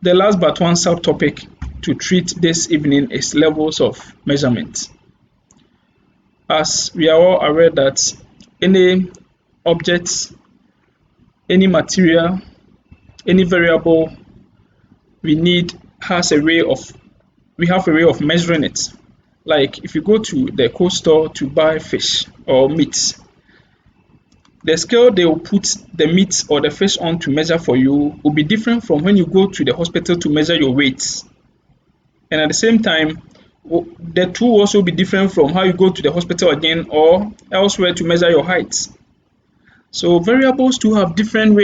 The last but one subtopic to treat this evening is levels of measurement. As we are all aware that any object, any material, any variable we have a way of measuring it. Like if you go to the cold store to buy fish or meat, the scale they will put the meat or the fish on to measure for you will be different from when you go to the hospital to measure your weight. And at the same time, the tool will also be different from how you go to the hospital again or elsewhere to measure your height. So variables too have different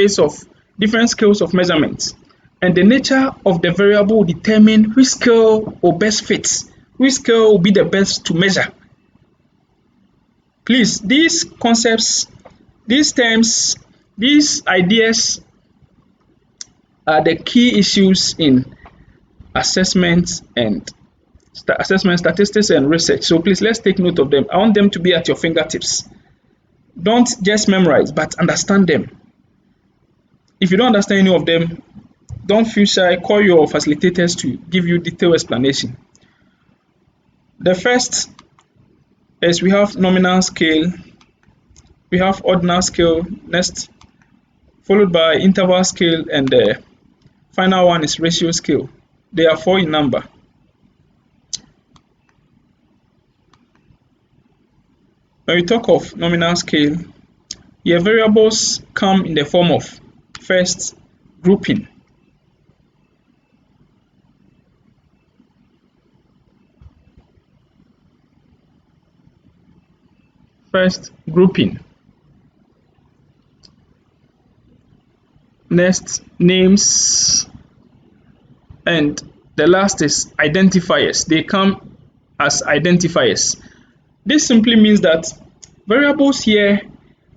scales of measurement. And the nature of the variable will determine which scale will best fit, which scale will be the best to measure. Please, these concepts, these terms, these ideas are the key issues in assessment, statistics, and research. So please, let's take note of them. I want them to be at your fingertips. Don't just memorize, but understand them. If you don't understand any of them, don't feel shy. Call your facilitators to give you detailed explanation. The first is we have nominal scale, we have ordinal scale next, followed by interval scale, and the final one is ratio scale. They are 4 in number. When we talk of nominal scale, your variables come in the form of first grouping. First grouping. Next, names. And the last is identifiers. They come as identifiers. This simply means that variables here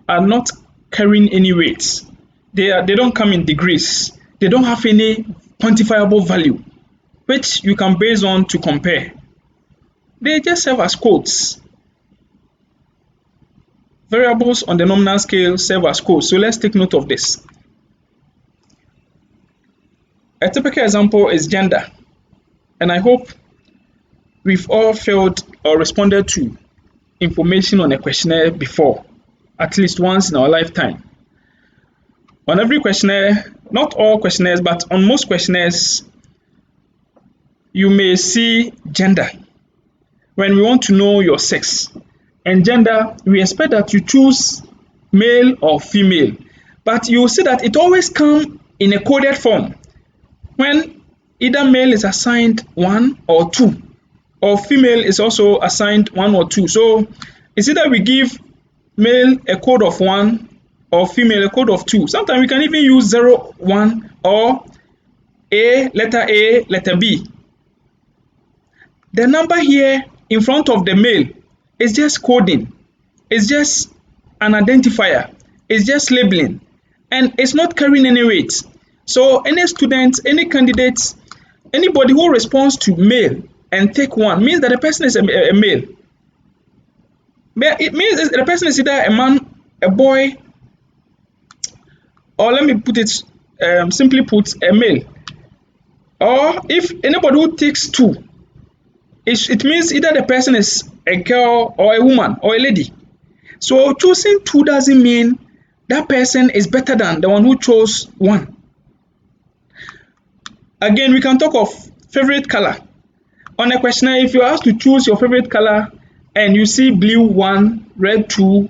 are not carrying any weights. They don't come in degrees. They don't have any quantifiable value, which you can base on to compare. They just serve as codes. Variables on the nominal scale serve as codes. So let's take note of this. A typical example is gender. And I hope we've all filled or responded to information on a questionnaire before, at least once in our lifetime. On every questionnaire, not all questionnaires, but on most questionnaires, you may see gender when we want to know your sex. And gender, we expect that you choose male or female, but you will see that it always comes in a coded form when either male is assigned 1 or 2, or female is also assigned 1 or 2. So it's either we give male a code of 1 or female a code of 2. Sometimes we can even use 0, 1 or letter A, letter B. The number here in front of the male is just coding. It's just an identifier. It's just labeling. And it's not carrying any weight. So any student, any candidate, anybody who responds to male and take 1 means that the person is a male. But it means the person is either a man, a boy, or let me put it simply put, a male. Or if anybody who takes 2, it means either the person is a girl or a woman or a lady. So choosing 2 doesn't mean that person is better than the one who chose 1. Again, we can talk of favorite color. On a questionnaire, if you're asked to choose your favorite color and you see blue 1, red 2,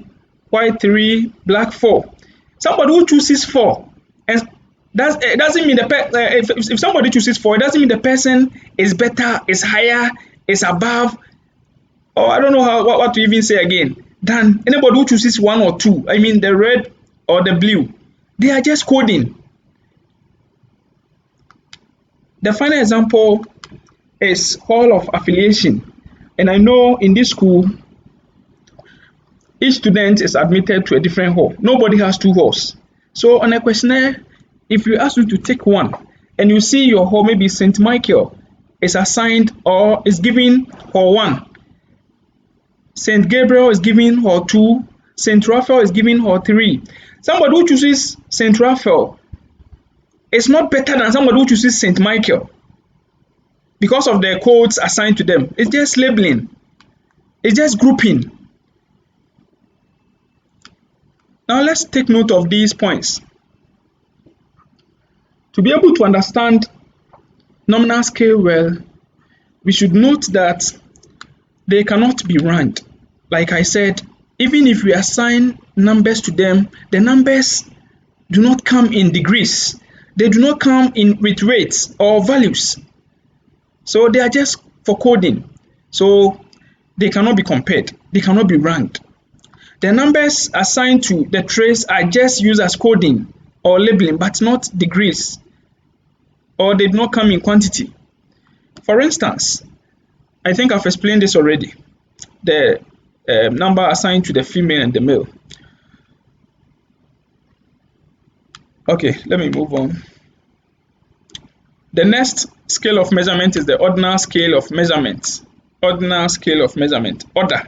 white 3, black 4, somebody who chooses 4, and it doesn't mean if somebody chooses 4, it doesn't mean the person is better, is higher, is above, or I don't know what to even say again, than anybody who chooses 1 or 2. I mean the red or the blue. They are just coding. The final example is hall of affiliation. And I know in this school, each student is admitted to a different hall. Nobody has 2 halls. So on a questionnaire, if you ask you to take 1 and you see your hall, maybe St. Michael is assigned or is given hall 1. St. Gabriel is given hall 2. St. Raphael is given hall 3. Somebody who chooses St. Raphael is not better than somebody who chooses St. Michael because of the codes assigned to them. It's just labeling. It's just grouping. Now let's take note of these points. To be able to understand nominal scale well, we should note that they cannot be ranked. Like I said, even if we assign numbers to them, the numbers do not come in degrees. They do not come in with rates or values. So they are just for coding. So they cannot be compared. They cannot be ranked. The numbers assigned to the trace are just used as coding or labeling, but not degrees, or they do not come in quantity. For instance, I think I've explained this already. The number assigned to the female and the male. Okay, let me move on. The next scale of measurement is the ordinal scale of measurement. Ordinal scale of measurement. Order,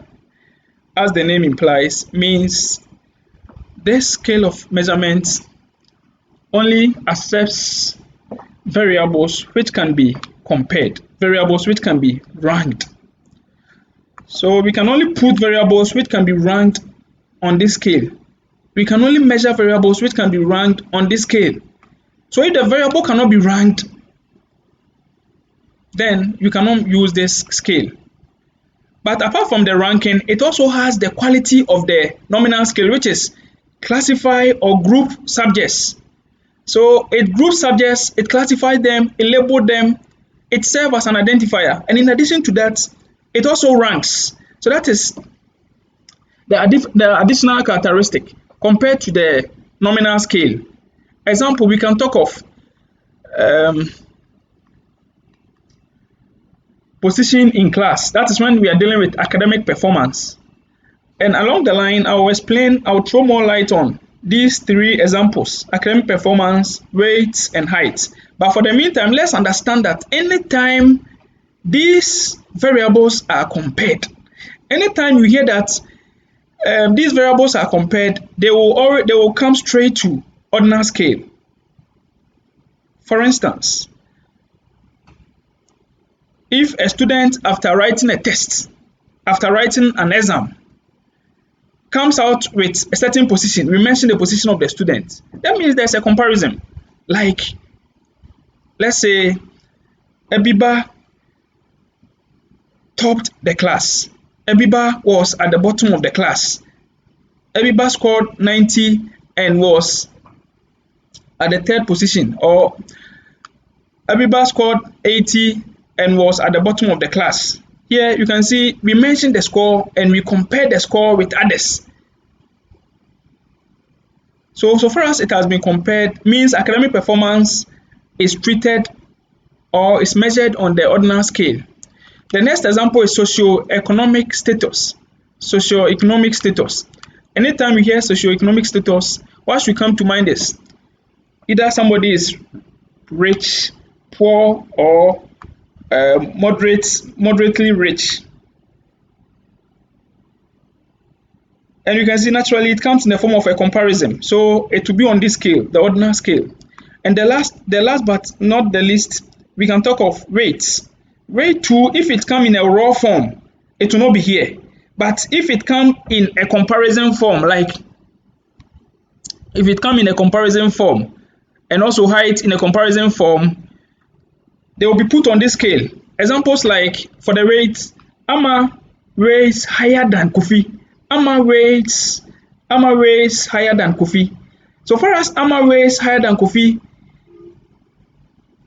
as the name implies, means this scale of measurement only accepts variables which can be compared, variables which can be ranked. So we can only put variables which can be ranked on this scale. We can only measure variables which can be ranked on this scale. So if the variable cannot be ranked, then you cannot use this scale. But apart from the ranking, it also has the quality of the nominal scale, which is classify or group subjects. So it groups subjects, it classifies them, it labels them, it serves as an identifier. And in addition to that, it also ranks. So that is the additional characteristic compared to the nominal scale. Example, we can talk of position in class. That is when we are dealing with academic performance. And along the line, I'll throw more light on these three examples: academic performance, weight, and height. But for the meantime, let's understand that anytime these variables are compared, anytime you hear that these variables are compared, they will come straight to ordinal scale. For instance, if a student, after writing a test, after writing an exam, comes out with a certain position, we mention the position of the student, that means there's a comparison. Like, let's say Ebiba topped the class. Ebiba was at the bottom of the class. Ebiba scored 90 and was at the third position, or Ebiba scored 80 and was at the bottom of the class. Here you can see we mention the score and we compare the score with others. So far as it has been compared, means academic performance is treated or is measured on the ordinal scale. The next example is socioeconomic status. Socioeconomic status. Anytime we hear socioeconomic status, what should come to mind is either somebody is rich, poor, or moderately rich. And you can see naturally it comes in the form of a comparison. So it will be on this scale, the ordinal scale. And the last but not the least, we can talk of weights. Weight too, if it comes in a raw form, it will not be here. But if it comes in a comparison form, like if it comes in a comparison form and also height in a comparison form, they will be put on this scale. Examples like for the weight, Amma weighs higher than Kofi. Amma weighs higher than Kofi. So far as Amma weighs higher than Kofi,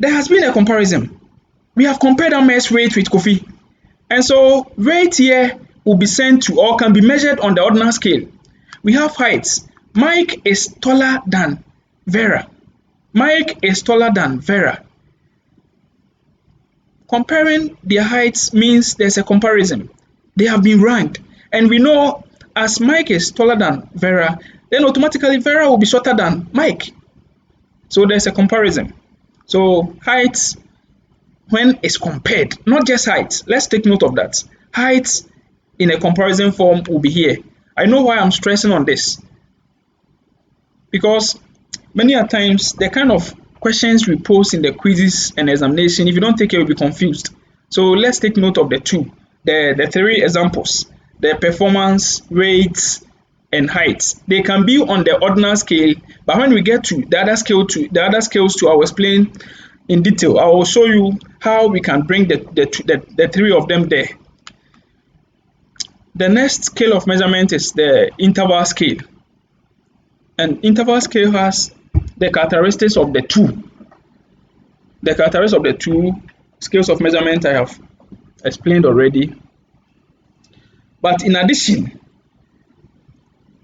there has been a comparison. We have compared Amma's weight with Kofi. And so weight here will be sent to or can be measured on the ordinal scale. We have heights. Mike is taller than Vera. Mike is taller than Vera. Comparing their heights means there's a comparison. They have been ranked. And we know as Mike is taller than Vera, then automatically Vera will be shorter than Mike. So there's a comparison. So heights, when it's compared, not just height. Let's take note of that. Height in a comparison form will be here. I know why I'm stressing on this. Because many a times the kind of questions we pose in the quizzes and examination, if you don't take care, you'll be confused. So let's take note of the two, the three examples, the performance, rates, and heights. They can be on the ordinal scale, but when we get to the other scales too, I'll explain in detail. I will show you how we can bring the three of them there. The next scale of measurement is the interval scale. And interval scale has the characteristics of the two. The characteristics of the two scales of measurement I have explained already. But in addition,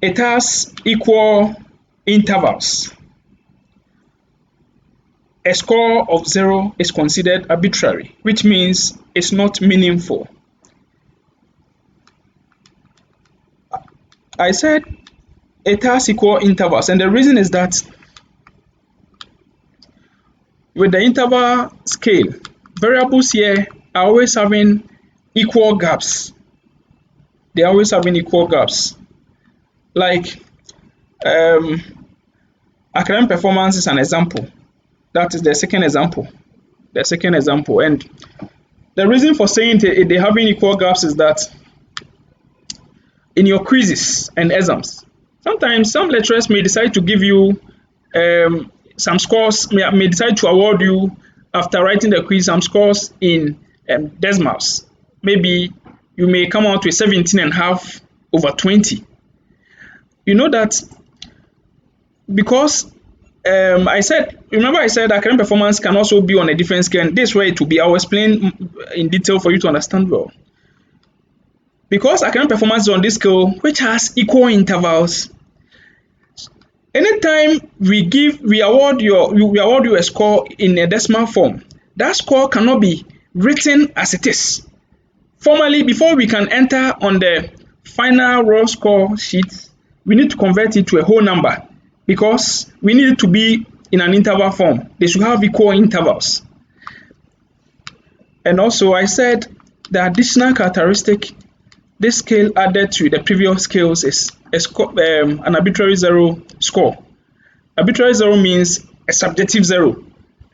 it has equal intervals. A score of 0 is considered arbitrary, which means it's not meaningful. I said it has equal intervals, and the reason is that with the interval scale, variables here are always having equal gaps. They're always having equal gaps. Like academic performance is an example. That is the second example. The second example. And the reason for saying they having equal gaps is that in your quizzes and exams, sometimes some lecturers may decide to give you some scores, may decide to award you after writing the quiz some scores in decimals. Maybe you may come out with 17.5 over 20. You know that because I said academic performance can also be on a different scale, and this way it will be. I'll explain in detail for you to understand well. Because academic performance is on this scale, which has equal intervals, anytime we award you a score in a decimal form, that score cannot be written as it is. Formally, before we can enter on the final raw score sheet, we need to convert it to a whole number because we need it to be in an interval form. They should have equal intervals. And also, I said the additional characteristic this scale added to the previous scales is an arbitrary zero score. Arbitrary zero means a subjective zero.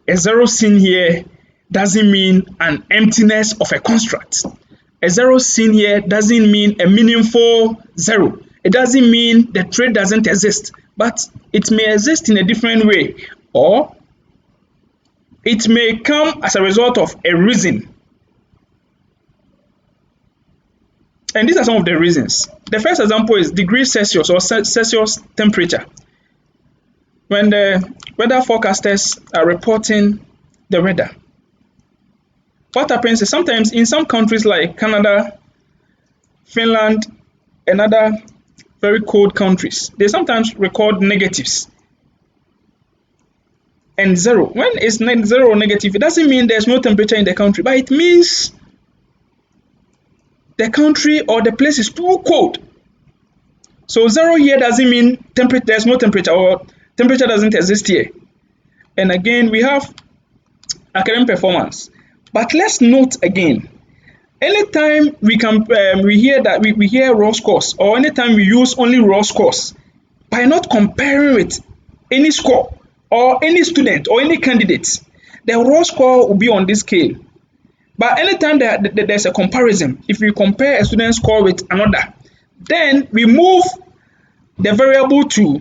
A zero seen here doesn't mean an emptiness of a construct. A zero seen here doesn't mean a meaningful zero. It doesn't mean the trait doesn't exist, but it may exist in a different way, or it may come as a result of a reason. And these are some of the reasons. The first example is degrees Celsius or Celsius temperature. When the weather forecasters are reporting the weather, what happens is sometimes in some countries like Canada, Finland, and other very cold countries, they sometimes record negatives and zero. When it's zero or negative, it doesn't mean there's no temperature in the country, but it means the country or the place is too cold. So zero here doesn't mean there's no temperature or temperature doesn't exist here. And again, we have academic performance. But let's note again, anytime we hear raw scores, or anytime we use only raw scores, by not comparing with any score or any student or any candidate, the raw score will be on this scale. But anytime there's a comparison, if we compare a student's score with another, then we move the variable to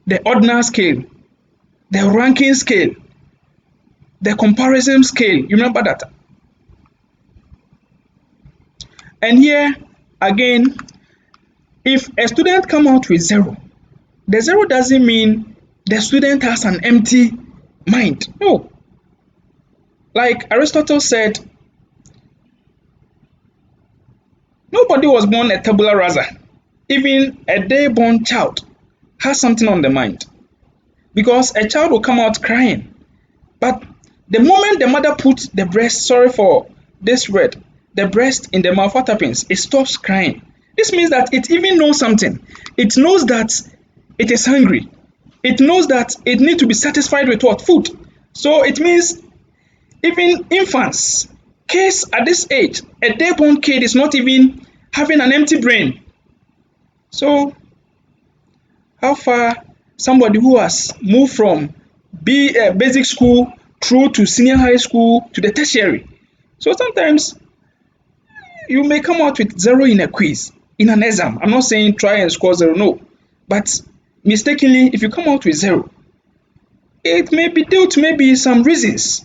the ordinal scale, the ranking scale, the comparison scale. You remember that? And here, again, if a student come out with zero, the zero doesn't mean the student has an empty mind. No. Like Aristotle said, nobody was born a tabula rasa. Even a day-born child has something on the mind. Because a child will come out crying. But the moment the mother puts the breast, sorry for this word, the breast in the mouth, what happens? It stops crying. This means that it even knows something. It knows that it is hungry. It knows that it needs to be satisfied with what? Food. So it means even infants, kids at this age, a day-born kid is not even having an empty brain. So how far somebody who has moved from basic school through to senior high school to the tertiary. So sometimes you may come out with zero in a quiz, in an exam. I'm not saying try and score zero, no. But mistakenly, if you come out with zero, it may be due to maybe some reasons.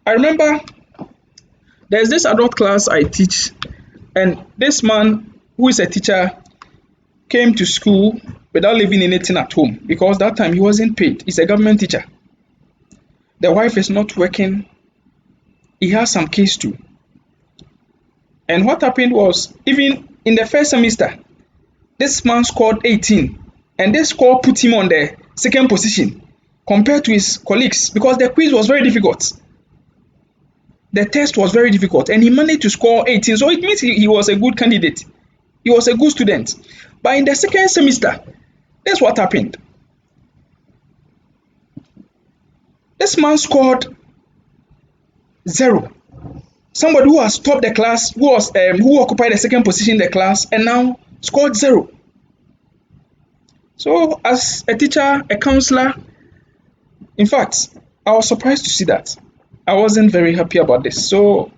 I remember there's this adult class I teach, and this man who is a teacher came to school without leaving anything at home because that time he wasn't paid. He's a government teacher. The wife is not working. He has some kids too. And what happened was, even in the first semester, this man scored 18, and this score put him on the second position compared to his colleagues because the quiz was very difficult. The test was very difficult, and he managed to score 18. So it means he was a good candidate. He was a good student. But in the second semester, that's what happened. This man scored zero. Somebody who has topped the class, who occupied the second position in the class, and now scored zero. So as a teacher, a counselor, in fact, I was surprised to see that. I wasn't very happy about this. So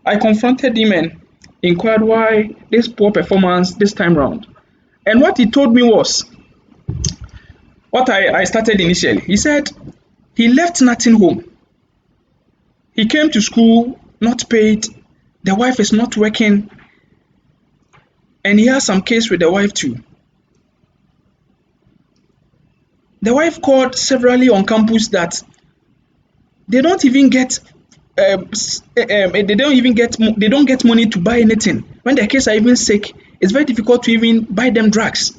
I confronted him and inquired why this poor performance this time round. And what he told me was what I started initially. He said he left nothing home. He came to school not paid, the wife is not working, and he has some case with the wife too. The wife called severally on campus that they don't get money to buy anything. When their kids are even sick, it's very difficult to even buy them drugs.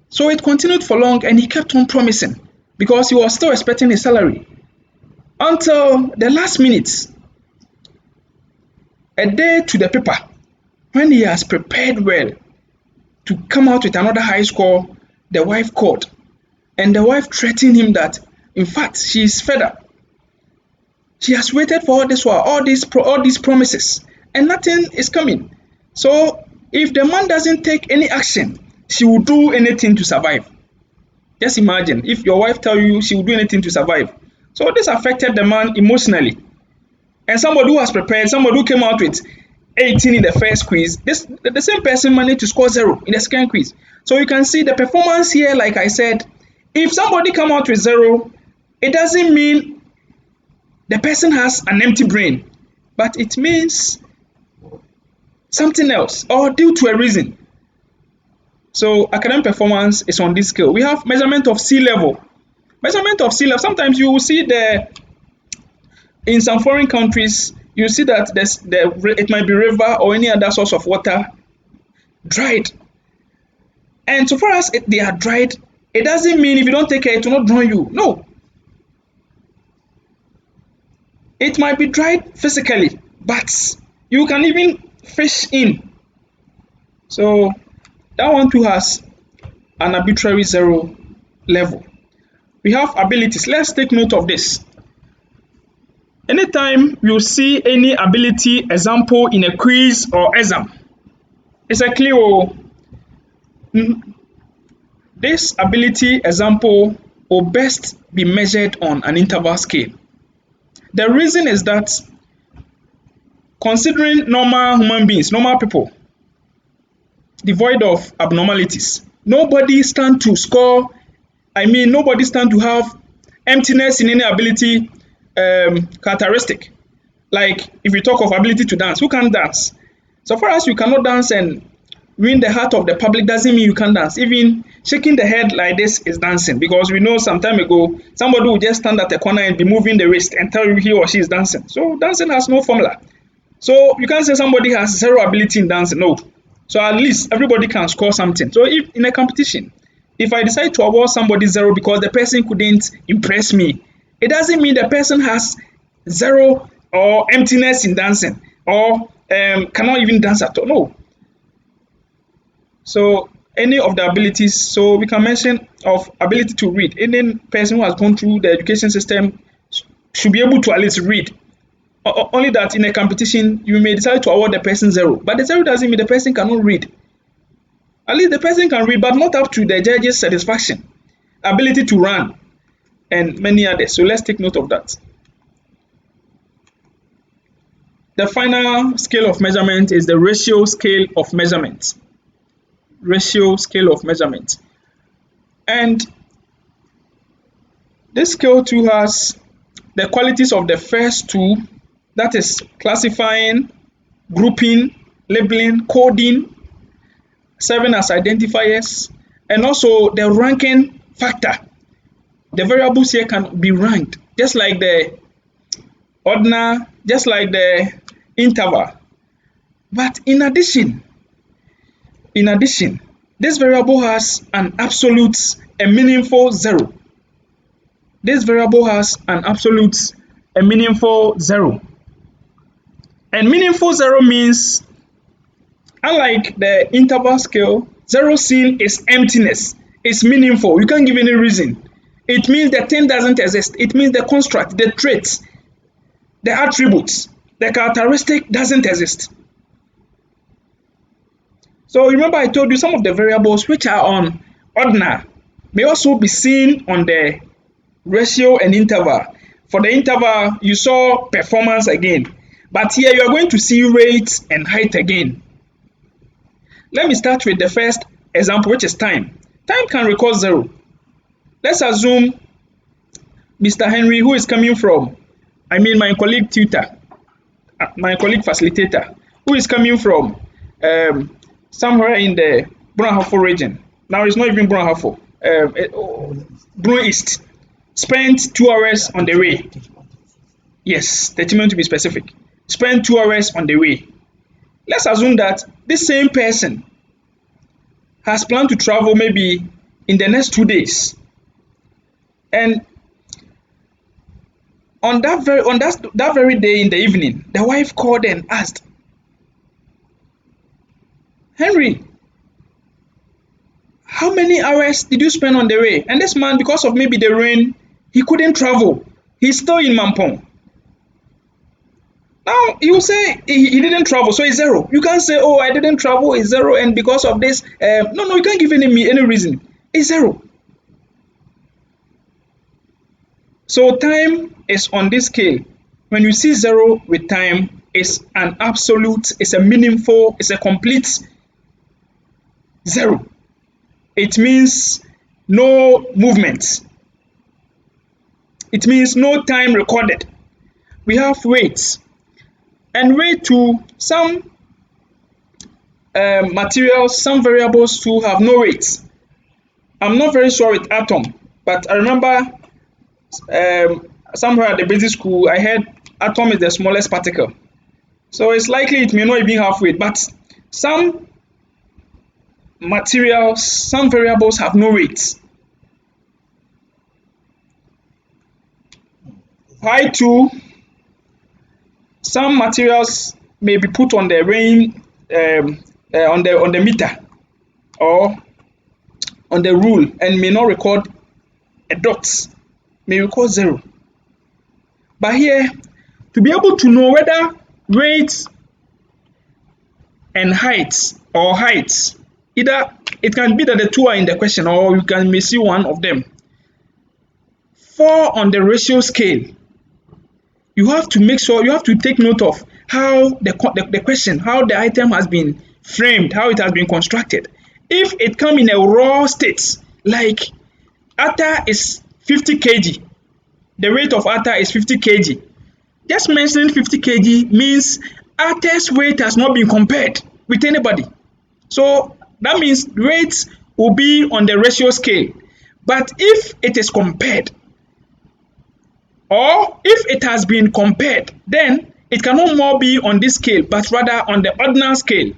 So it continued for long, and he kept on promising because he was still expecting his salary until the last minute, a day to the paper, when he has prepared well to come out with another high score. The wife called, and the wife threatened him that, in fact, she is fed up. She has waited for all this while, all these promises, and nothing is coming. So if the man doesn't take any action, she will do anything to survive. Just imagine if your wife tells you she will do anything to survive. So this affected the man emotionally. And somebody who has prepared, somebody who came out with 18 in the first quiz, the same person managed to score zero in the second quiz. So you can see the performance here, like I said, if somebody come out with zero, it doesn't mean the person has an empty brain, but it means something else or due to a reason. So academic performance is on this scale. We have measurement of sea level. Measurement of sea level, sometimes you will see in some foreign countries, you see that it might be river or any other source of water dried. And so far as they are dried, it doesn't mean if you don't take care, it will not drown you. No. It might be dried physically, but you can even fish in. So that one too has an arbitrary zero level. We have abilities. Let's take note of this. Anytime you see any ability example in a quiz or exam, it's a clue. This ability example will best be measured on an interval scale. The reason is that considering normal human beings, normal people, devoid of abnormalities, nobody stand to score. Nobody stand to have emptiness in any ability characteristic. Like if you talk of ability to dance, who can dance? So far as you cannot dance and win the heart of the public doesn't mean you can dance. Even shaking the head like this is dancing, because we know some time ago somebody will just stand at a corner and be moving the wrist and tell you he or she is dancing. So dancing has no formula. So you can't say somebody has zero ability in dancing. No. So at least everybody can score something. So if in a competition, if I decide to award somebody zero because the person couldn't impress me, it doesn't mean the person has zero or emptiness in dancing or cannot even dance at all. No. So any of the abilities, so we can mention of ability to read. Any person who has gone through the education system should be able to at least read. Only that in a competition, you may decide to award the person zero, but the zero doesn't mean the person cannot read. At least the person can read, but not up to the judge's satisfaction. Ability to run. and many others. So let's take note of that. The final scale of measurement is the ratio scale of measurement. Ratio scale of measurement. And this scale too has the qualities of the first two, that is classifying, grouping, labeling, coding, serving as identifiers, and also the ranking factor. The variables here can be ranked, just like the ordinal, just like the interval. But in addition, this variable has an absolute, a meaningful zero. This variable has an absolute, a meaningful zero. And meaningful zero means, unlike the interval scale, zero seen is emptiness. It's meaningful. You can't give any reason. It means the thing doesn't exist. It means the construct, the traits, the attributes, the characteristic doesn't exist. So remember I told you some of the variables which are on ordinal may also be seen on the ratio and interval. For the interval, you saw performance again. But here you are going to see rate and height again. Let me start with the first example, which is time. Time can record zero. Let's assume Mr. Henry, who is coming from, my colleague tutor, my colleague facilitator, who is coming from somewhere in the Brunhafo region. Now it's not even Brunhafo, Brun East. Spent 2 hours on the way. Yes, 30 minutes to be specific. Spent 2 hours on the way. Let's assume that this same person has planned to travel maybe in the next 2 days. And on that very day in the evening, the wife called and asked, Henry, how many hours did you spend on the way? And this man, because of maybe the rain, he couldn't travel. He's still in Mampong. Now, you say he didn't travel, so it's zero. You can't say, oh, I didn't travel, it's zero, and because of this, no, you can't give any reason. It's zero. So time is on this scale. When you see zero with time, it's an absolute, it's a meaningful, it's a complete zero. It means no movement. It means no time recorded. We have weights. And weight to some materials, some variables too have no weight. I'm not very sure with atom, but I remember somewhere at the basic school, I heard atom is the smallest particle. So it's likely it may not even have weight, but some materials, some variables have no weight. Why too? Some materials may be put on the rain, on the meter or on the rule and may not record a dot, may record zero. But here, to be able to know whether weight and height or height, either it can be that the two are in the question or you may see one of them. For on the ratio scale, you have to make sure, you have to take note of how the question, how the item has been framed, how it has been constructed. If it comes in a raw state, like atta is 50 kg, the weight of atta is 50 kg. Just mentioning 50 kg means atta's weight has not been compared with anybody. So that means weight will be on the ratio scale. But if it is compared, or if it has been compared, then it cannot more be on this scale, but rather on the ordinal scale.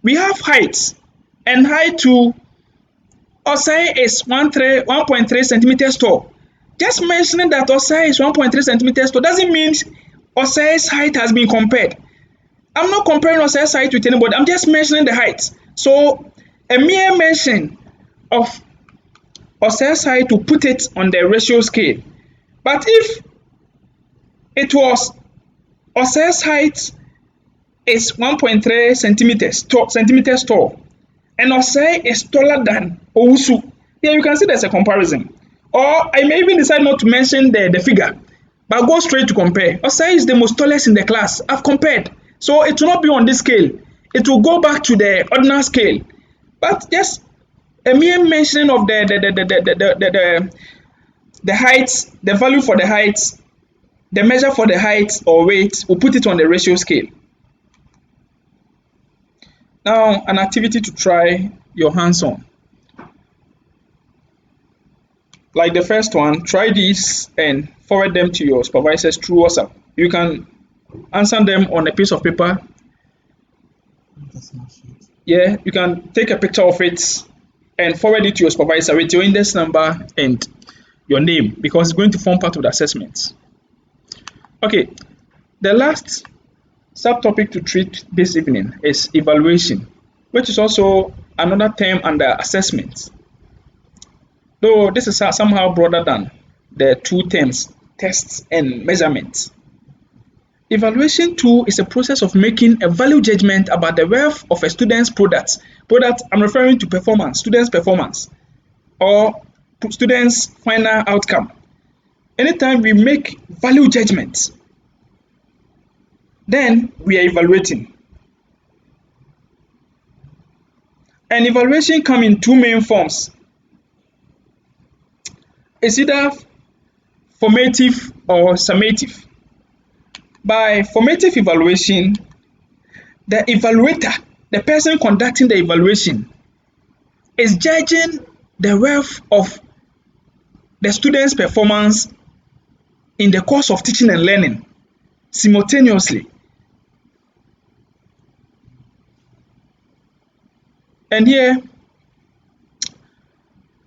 We have height, and height to Osai is 1.3 centimeters tall. Just mentioning that Osai is 1.3 centimeters tall doesn't mean Osai's height has been compared. I'm not comparing Osai's height with anybody, I'm just mentioning the height. So a mere mention of Osai's height to put it on the ratio scale. But if it was Osai's height is 1.3 centimeters tall, and Osai is taller than Owusu, here you can see there's a comparison. Or I may even decide not to mention the figure, but go straight to compare. Osai is the most tallest in the class. I've compared. So it will not be on this scale. It will go back to the ordinal scale. But just a mere mentioning of the height, the value for the height, the measure for the height or weight, we'll put it on the ratio scale. Now, an activity to try your hands on. Like the first one, try these and forward them to your supervisors through WhatsApp. You can answer them on a piece of paper. Yeah, you can take a picture of it and forward it to your supervisor with your index number and your name, because it's going to form part of the assessment. Okay, the last subtopic to treat this evening is evaluation, which is also another term under assessment. Though this is somehow broader than the two terms, tests and measurements. Evaluation too is a process of making a value judgment about the worth of a student's product. Product, I'm referring to performance, student's performance, or student's final outcome. Anytime we make value judgments, then we are evaluating. And evaluation comes in two main forms. It's either formative or summative. By formative evaluation, the evaluator, the person conducting the evaluation, is judging the worth of the student's performance in the course of teaching and learning simultaneously. And here,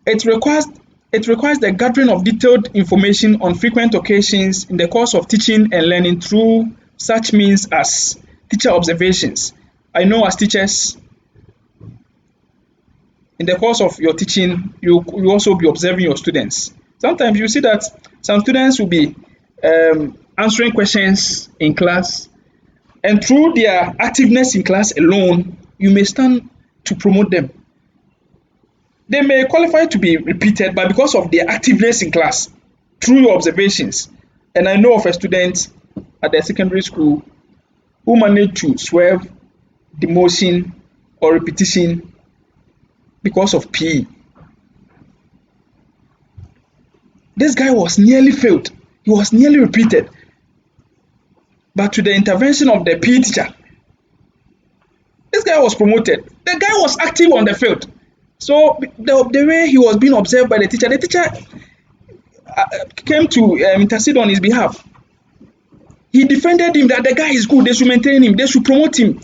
it requires the gathering of detailed information on frequent occasions in the course of teaching and learning through such means as teacher observations. I know as teachers, in the course of your teaching, you also be observing your students. Sometimes you see that some students will be answering questions in class, and through their activeness in class alone, you may stand to promote them. They may qualify to be repeated, but because of their activeness in class, through your observations. And I know of a student at the secondary school who managed to swerve demotion or repetition because of PE. This guy was nearly failed. He was nearly repeated. But to the intervention of the PE teacher, this guy was promoted. The guy was active on the field. So the way he was being observed by the teacher came to intercede on his behalf. He defended him that the guy is good, they should maintain him, they should promote him.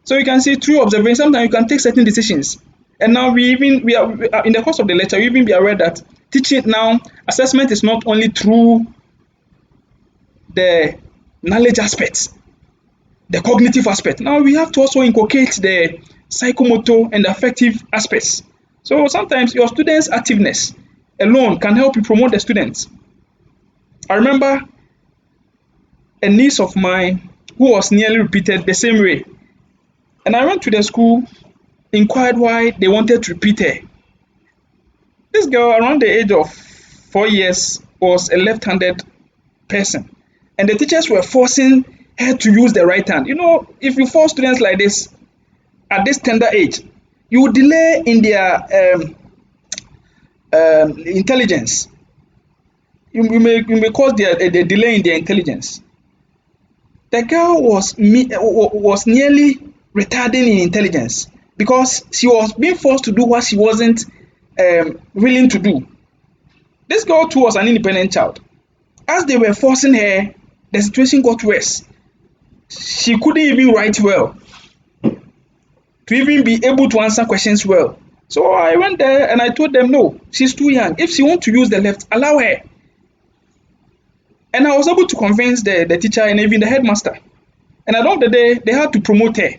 So you can see through observation, sometimes you can take certain decisions. And now we are in the course of the lecture, we even be aware that teaching now, assessment is not only through the knowledge aspects, the cognitive aspect. Now we have to also inculcate the psychomotor and affective aspects. So sometimes your students' activeness alone can help you promote the students. I remember a niece of mine who was nearly repeated the same way. And I went to the school, inquired why they wanted to repeat her. This girl, around the age of 4 years, was a left-handed person. And the teachers were forcing her to use the right hand. You know, if you force students like this at this tender age, you will delay in their intelligence. You may cause a delay in their intelligence. The girl was nearly retarding in intelligence because she was being forced to do what she wasn't willing to do. This girl too was an independent child. As they were forcing her, the situation got worse. She couldn't even write well, to even be able to answer questions well. So I went there and I told them, no, she's too young. If she wants to use the left, allow her. And I was able to convince the teacher and even the headmaster. And at the end of the day, they had to promote her.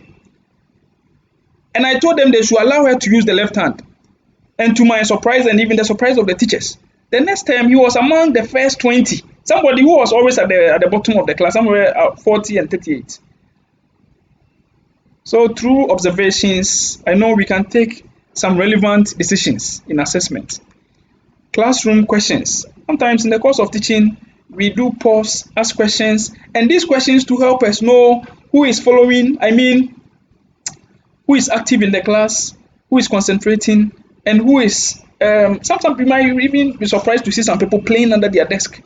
And I told them they should allow her to use the left hand. And to my surprise and even the surprise of the teachers, the next time he was among the first 20. Somebody who was always at the bottom of the class, somewhere 40 and 38. So through observations, I know we can take some relevant decisions in assessment. Classroom questions. Sometimes in the course of teaching, we do pause, ask questions, and these questions to help us know who is following, who is active in the class, who is concentrating, and who is. Sometimes you might even be surprised to see some people playing under their desk.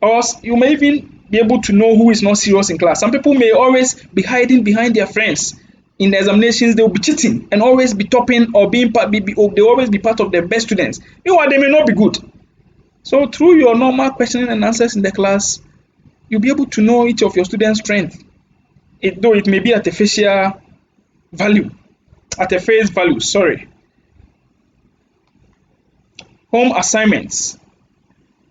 Or you may even be able to know who is not serious in class. Some people may always be hiding behind their friends. In the examinations, they will be cheating and always be topping or being part. They always be part of the best students. Meanwhile, they may not be good. So through your normal questioning and answers in the class, you'll be able to know each of your students' strength. Though it may be at a face value. Sorry. Home assignments.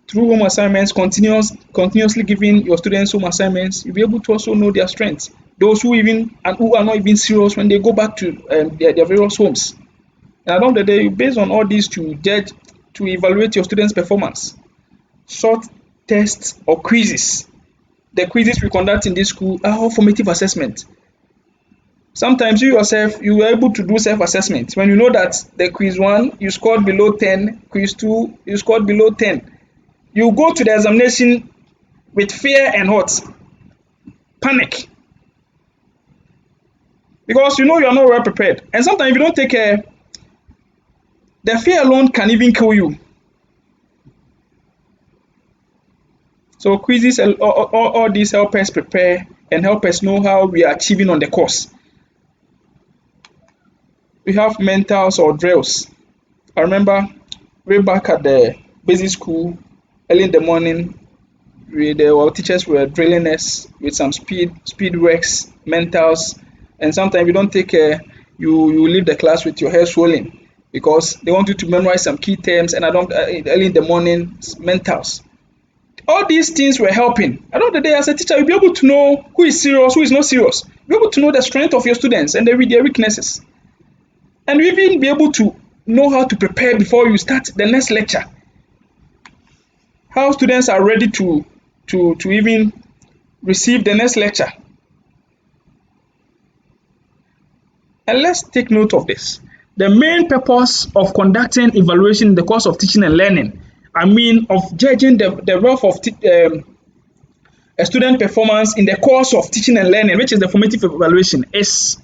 Through home assignments, continuously giving your students home assignments, you'll be able to also know their strengths. Those who are not even serious when they go back to their various homes. And along the day, based on all these to evaluate your students' performance. Short tests or quizzes. The quizzes we conduct in this school are all formative assessment. Sometimes you yourself, you are able to do self-assessment. When you know that the quiz 1, you scored below 10, quiz 2, you scored below 10. You go to the examination with fear and what? Panic. Because you know you are not well prepared. And sometimes if you don't take care, the fear alone can even kill you. So quizzes, all these help us prepare and help us know how we are achieving on the course. We have mentals or drills. I remember way back at the basic school, early in the morning, our teachers were drilling us with some speed works, mentals, and sometimes you don't take care, you leave the class with your hair swollen because they want you to memorize some key terms, and early in the morning, mentals. All these things were helping. At the end of the day, as a teacher, you'll be able to know who is serious, who is not serious. You'll be able to know the strength of your students and their weaknesses. And you'll even be able to know how to prepare before you start the next lecture. How students are ready to even receive the next lecture. And let's take note of this. The main purpose of conducting evaluation in the course of teaching and learning, of judging the wealth of a student performance in the course of teaching and learning, which is the formative evaluation, is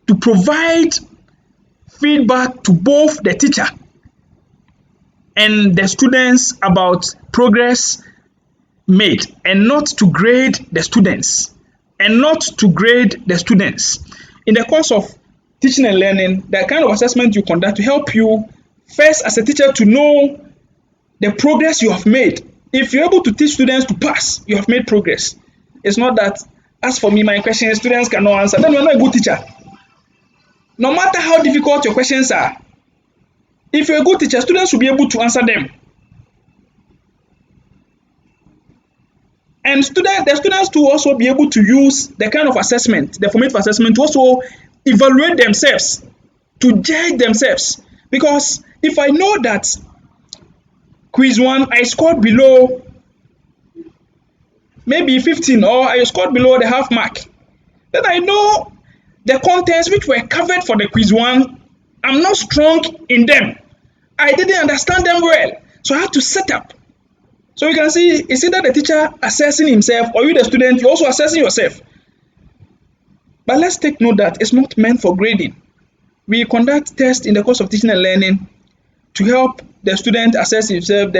to provide feedback to both the teacher and the students about progress made, and not to grade the students. In the course of teaching and learning, the kind of assessment you conduct to help you first as a teacher to know the progress you have made. If you're able to teach students to pass, you have made progress. It's not that, as for me, my questions students cannot answer, then you're not a good teacher. No matter how difficult your questions are, if you're a good teacher, students will be able to answer them. And the students to also be able to use the kind of assessment, the formative assessment, to also evaluate themselves, to judge themselves. Because if I know that quiz 1, I scored below maybe 15, or I scored below the half mark, then I know the contents which were covered for the quiz 1, I'm not strong in them. I didn't understand them well. So I have to set up. So you can see, it's either the teacher assessing himself or you, the student, you're also assessing yourself. But let's take note that it's not meant for grading. We conduct tests in the course of teaching and learning to help the student assess himself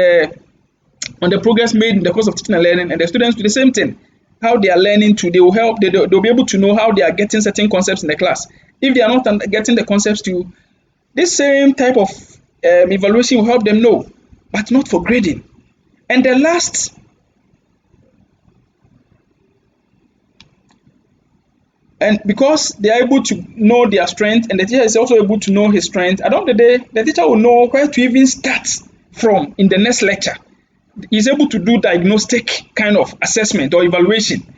on the progress made in the course of teaching and learning, and the students do the same thing. How they are learning they'll be able to know how they are getting certain concepts in the class. If they are not getting the concepts to, this same type of evaluation will help them know, but not for grading. And the last, and because they are able to know their strength and the teacher is also able to know his strength, at the end of the day, the teacher will know where to even start from in the next lecture. He's able to do diagnostic kind of assessment or evaluation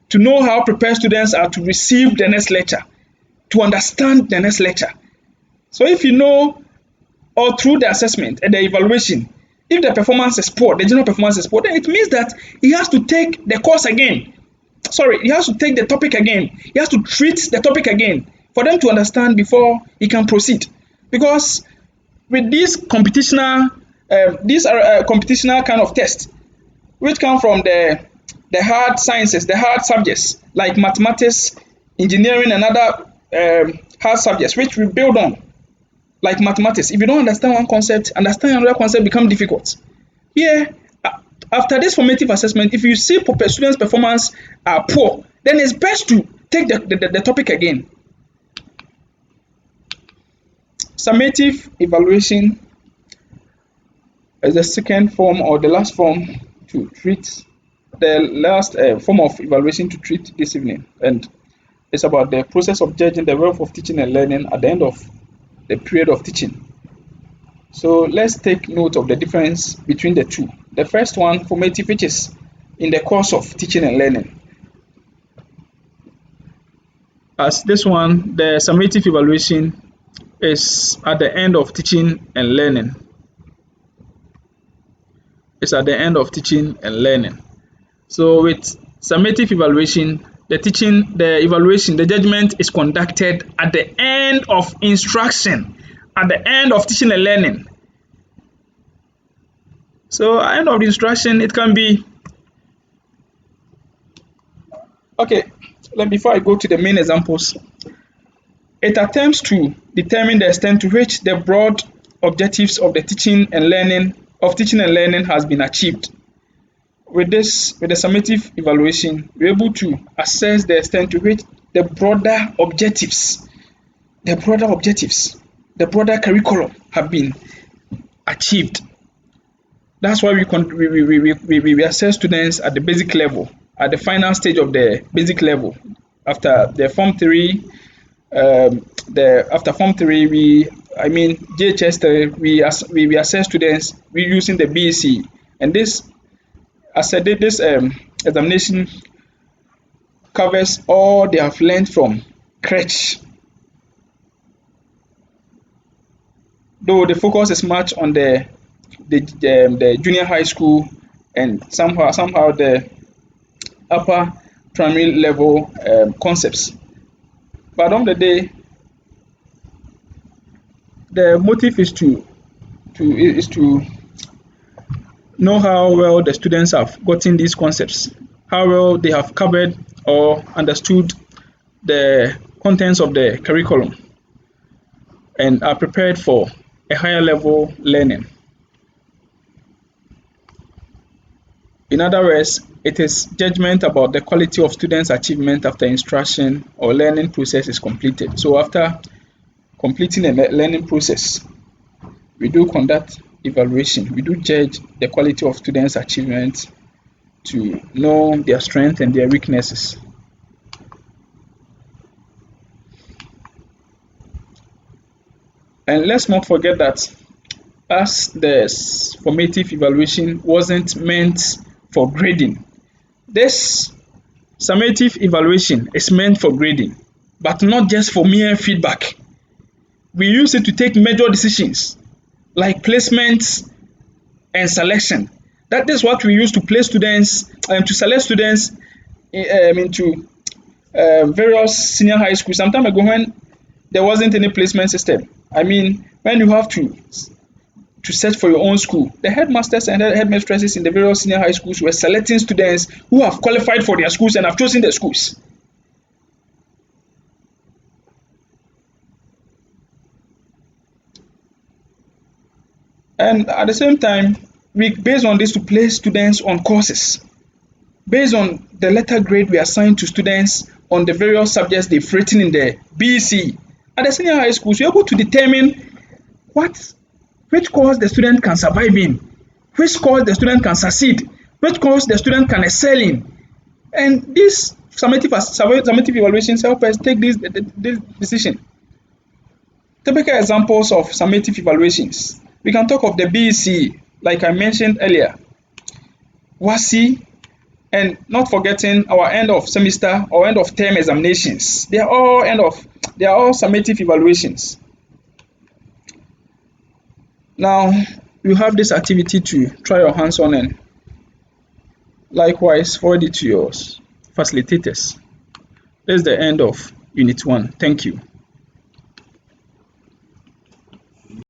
to know how prepared students are to receive the next lecture, to understand the next lecture. So if you know, or through the assessment and the evaluation, if the performance is poor, the general performance is poor, then it means that he has to take the course again. He has to take the topic again. He has to treat the topic again for them to understand before he can proceed. Because with these computational These are computational kind of tests which come from the hard sciences, the hard subjects like mathematics, engineering, and other hard subjects which we build on, like mathematics. If you don't understand one concept, understanding another concept become difficult. Here, after this formative assessment, if you see students' performance are poor, then it's best to take the topic again. Summative evaluation is the second form or the last form to treat the last form of evaluation to treat this evening, and it's about the process of judging the wealth of teaching and learning at the end of the period of teaching. So let's take note of the difference between the two. The first one, formative, which is in the course of teaching and learning. As this one, the summative evaluation is at the end of teaching and learning. It's at the end of teaching and learning. So with summative evaluation, the judgment is conducted at the end of instruction, at the end of teaching and learning. So at the end of the instruction, it can be, okay, before I go to the main examples, it attempts to determine the extent to which the broad objectives of the teaching and learning has been achieved. With the summative evaluation, we're able to assess the extent to which the broader objectives, the broader curriculum have been achieved. That's why we assess students at the basic level, at the final stage of the basic level. After the Form 3, after Form 3, JHS 3, we assess students using the BEC, and this examination covers all they have learned from crèche. Though the focus is much on the junior high school and somehow the upper primary level concepts. But on the day, the motive is to know how well the students have gotten these concepts, how well they have covered or understood the contents of the curriculum and are prepared for a higher level learning. In other words, it is judgment about the quality of students' achievement after instruction or learning process is completed. So after completing a learning process, we do conduct evaluation. We do judge the quality of students' achievement to know their strengths and their weaknesses. And let's not forget that as the formative evaluation wasn't meant for grading, this summative evaluation is meant for grading, but not just for mere feedback. We use it to take major decisions like placement and selection. That is what we use to place students and to select students into various senior high schools. Some time ago, when there wasn't any placement system, when you have to search for your own school, the headmasters and headmistresses in the various senior high schools were selecting students who have qualified for their schools and have chosen their schools. And at the same time, we based on this to place students on courses. Based on the letter grade we assign to students on the various subjects they've written in the BEC. At the senior high schools, we're able to determine which course the student can survive in, which course the student can succeed, which course the student can excel in. And these summative evaluations help us take this decision. Typical examples of summative evaluations. We can talk of the BEC, like I mentioned earlier, WASI, and not forgetting our end of semester or end of term examinations. They are all summative evaluations. Now you have this activity to try your hands on and likewise forward it to your facilitators. This is the end of Unit 1. Thank you.